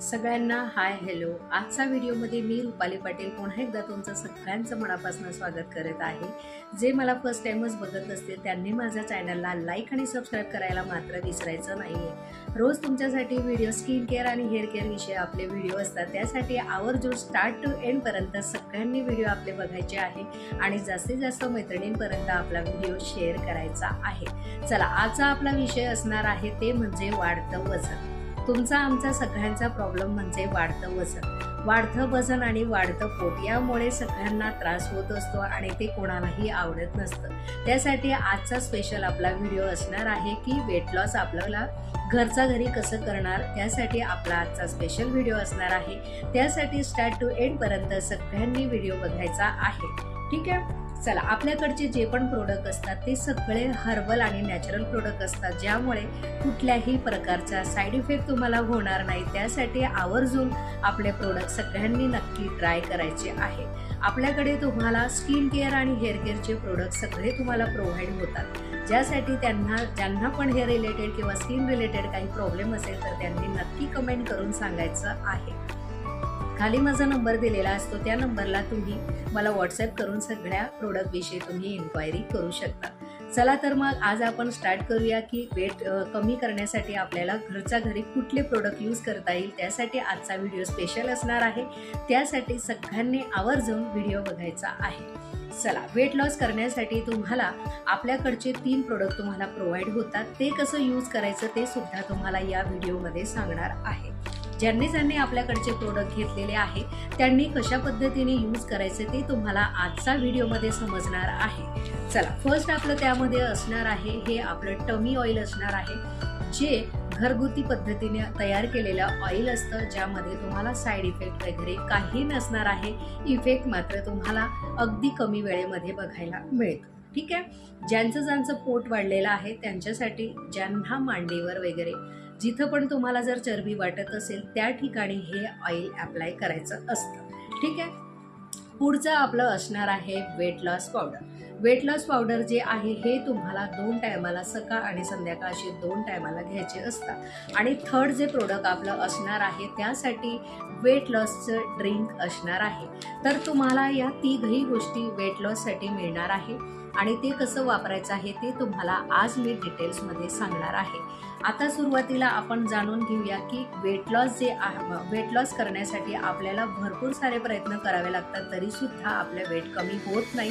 सगळ्यांना hi hello. आजच्या व्हिडिओमध्ये मी रुपाली पाटील पुन्हा एकदा तुमचं सगळ्यांचं मनापासून स्वागत करत आहे. जे मला फर्स्ट टाइमच बघत असतील त्यांनी माझ्या चॅनलला लाईक आणि सबस्क्राईब करायला मात्र विसरायचं नाही आहे. रोज तुमच्यासाठी व्हिडिओ स्किन केअर आणि हेअर केअर विषयी आपले व्हिडिओ असतात, त्यासाठी आवर्जून स्टार्ट टू एंडपर्यंत सगळ्यांनी व्हिडिओ आपले बघायचे आहे आणि जास्तीत जास्त मैत्रिणींपर्यंत आपला व्हिडिओ शेअर करायचा आहे. चला, आजचा आपला विषय असणार आहे ते म्हणजे वाढतं वजन. तुमचा आमचा सगळ्यांचा प्रॉब्लेम म्हणजे वाढतं वजन आणि वाढतं पोट. यामुळे सगळ्यांना त्रास होत असतो आणि ते कोणालाही आवडत नसतं. त्यासाठी आजचा स्पेशल आपला व्हिडिओ असणार आहे की वेट लॉस आपल्याला घरचा घरी कसं करणार, त्यासाठी आपला आजचा स्पेशल व्हिडिओ असणार आहे. त्यासाठी स्टार्ट टू एंडपर्यंत सगळ्यांनी व्हिडिओ बघायचा आहे. ठीक आहे, चला. आपल्याकडचे जे पण प्रोडक्ट असतात ते सगळे हर्बल आणि नॅचरल प्रोडक्ट असतात, ज्यामुळे कुठल्याही प्रकारचा साईड इफेक्ट तुम्हाला होणार नाही. त्यासाठी आवर्जून आपले प्रोडक्ट सगळ्यांनी नक्की ट्राय करायचे आहे. आपल्याकडे तुम्हाला स्किन केअर आणि हेअर केअरचे प्रोडक्ट सगळे तुम्हाला प्रोव्हाइड होतात, ज्यासाठी ज्यांना पण हेअर रिलेटेड किंवा स्किन रिलेटेड काही प्रॉब्लेम असेल तर त्यांनी नक्की कमेंट करून सांगायचं आहे. खाली माझा नंबर दिलेला असतो, त्या नंबरला तुम्ही मला व्हॉट्सॲप करून सगळ्या प्रोडक्टविषयी तुम्ही इन्क्वायरी करू शकता. चला तर मग आज आपण स्टार्ट करूया की वेट कमी करण्यासाठी आपल्याला घरच्या घरी कुठले प्रोडक्ट यूज करता येईल. त्यासाठी आजचा व्हिडिओ स्पेशल असणार आहे. त्यासाठी सगळ्यांनी आवर्जून व्हिडिओ बघायचा आहे. चला, वेट लॉस करण्यासाठी तुम्हाला आपल्याकडचे 3 प्रोडक्ट तुम्हाला प्रोव्हाइड होतात. ते कसं यूज करायचं ते सुद्धा तुम्हाला या व्हिडिओमध्ये सांगणार आहे. ज्यांनी आपल्याकडचे प्रोडक्ट घेतलेले आहे त्यांनी कशा पद्धतीने यूज करायचे ते तुम्हाला आजच्या व्हिडिओमध्ये समजणार आहे. चला, फर्स्ट आपलं त्यामध्ये असणार आहे हे आपलं टमी ऑइल असणार आहे, जे घरगुती पद्धतीने तयार केलेलं ऑइल असतं, ज्यामध्ये तुम्हाला साईड इफेक्ट वगैरे काही नसणार आहे. इफेक्ट मात्र तुम्हाला अगदी कमी वेळेमध्ये बघायला मिळतो. ठीक आहे, ज्यांचं पोट वाढलेलं आहे त्यांच्यासाठी, ज्यांना मांडीवर वगैरे जिथं पण तुम्हाला जर चरबी वाटत असेल त्या ठिकाणी हे ऑइल अप्लाय करायचं असतं. ठीक आहे, पुढचं आपलं असणार आहे weight loss powder. Weight loss powder जे आहे हे तुम्हाला 2 टायमाला, सकाळ आणि संध्याकाळ असे 2 टायमाला घ्यायचे असतात. आणि थर्ड जे प्रोडक्ट आपलं असणार आहे त्यासाठी वेट लॉसचं ड्रिंक असणार आहे. तर तुम्हाला या 3ही गोष्टी वेट लॉससाठी मिळणार आहे आणि ते कसं वापरायचं आहे ते तुम्हाला आज मी डिटेल्समध्ये सांगणार आहे. आता सुरुवातीला आपण जाणून घेऊया की वेट लॉस करण्यासाठी आपल्याला भरपूर सारे प्रयत्न करावे लागतात, तरीसुद्धा आपलं वेट कमी होत नाही.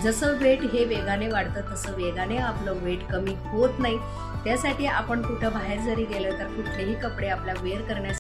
जसं वेट हे वेगाने वाढतं तसं वेगाने आपलं वेट कमी होत नाही. त्यासाठी आपण कुठं बाहेर जरी गेलं तर कुठलेही कपडे आपला वेअर करण्यासाठी